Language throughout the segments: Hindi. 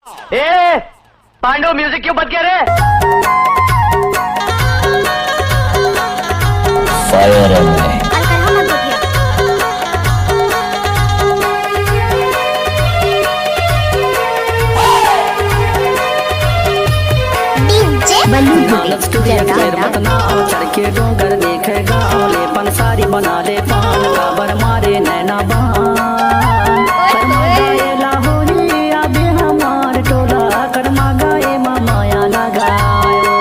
ए पांडु म्यूजिक क्यों बंद किया रे? फायर है चढ़ के डोंगर देखेगा ले पंसारी बना ले पान काबर मारे नैना बान कर्मा गाए लाहौरी आबे हमार टोला कर्मा गाए माया लगायो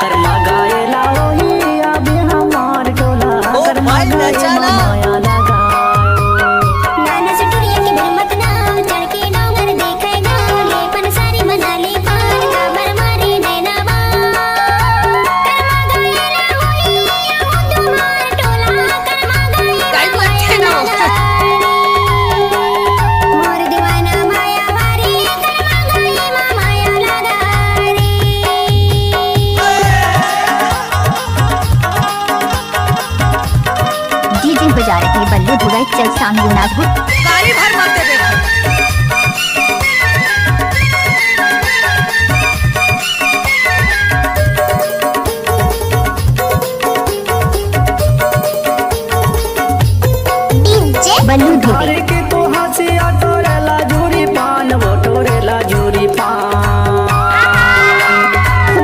कर्मा गाए लाहौरी आबे हमार टोला कर्मा गाए माया लगायो नाना चटुरिया की हिम्मत ना चढ़ के डोंगर देखेगा ले पंसारी बना ले पान काबर मारे नैना बजा रहे बल्लू धुराई चल सांग गुनागुर गाड़ी भर मारते देखो डीजे बल्लू धुराई के तो हंसिया टोरेला जूरी पान वो टोरेला जूरी पान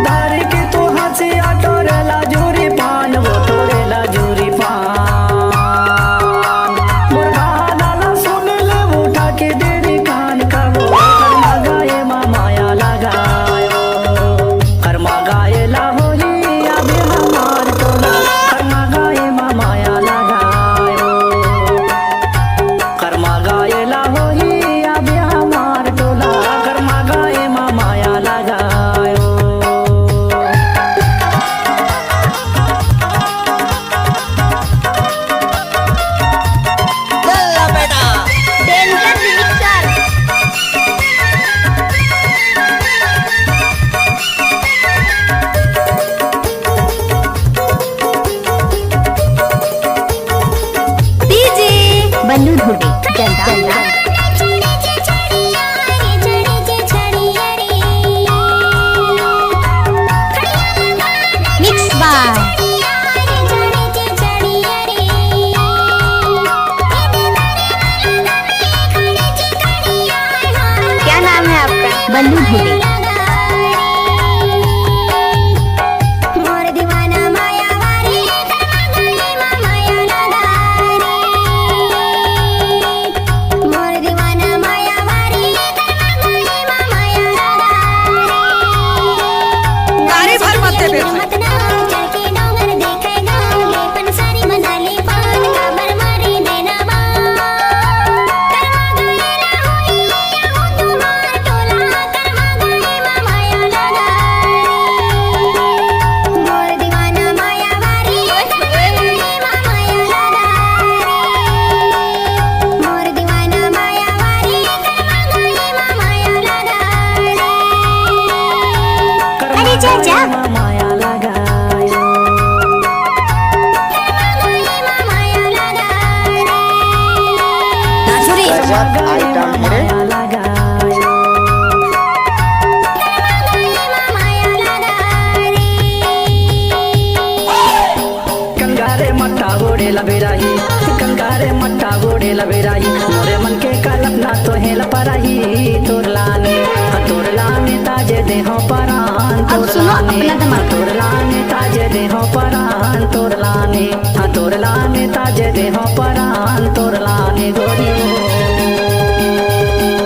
धारे के तो हंसिया टोरेला जूरी पान वो टोरेला जूरी पान मुर्गा लाला सुन ले उठा के डेरी कान का वो कर्मा गाए माया लगायो कर्मा गाए लाहोरी अबे हमार टोला कर्मा गाए माया लगायो कर्मा गाए लाहोरी अबे हमार टोला कर्मा गाए माया लगायो चल बेटा डेंजर मिक्सर डीजे बल्लू धुराई जल्दा मिक्स बाय क्या नाम है आपका? बल्लू धुराई मोर दीवाना माया वारी माया लगा मोर दीवाना माया वारी माया लगा गाड़ी भर मारते देखो हिम्मत ना चढ़ के डोंगर देखेगा ले पंसारी बना ले पान काबर मारे नैना कर्मा गाए लाहोरी तुम्हार टोला कर्मा गाए माया लगा मोर दीवाना माया वारी माया लगा मोर दीवाना माया वारी माया लगा अरे जा जा माया लगायो माया लगायो कंगारे मट्टा गोड़े लबेराही कंगारे मट्टा गोड़े लबेराही मोरे मन के कल्पना तो है लपराही तोरलाने ताजे देहो परान अब सुनो अपना दिमाग। तोरलाने ताजे देहो परान तोरलाने ताजे देहो परान तोरलाने गोरियो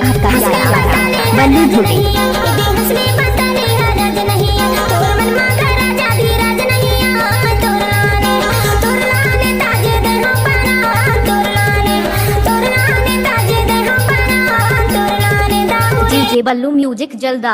आपका क्या नाम है? बल्लू धुराई डीजे बल्लू म्यूजिक जल्दा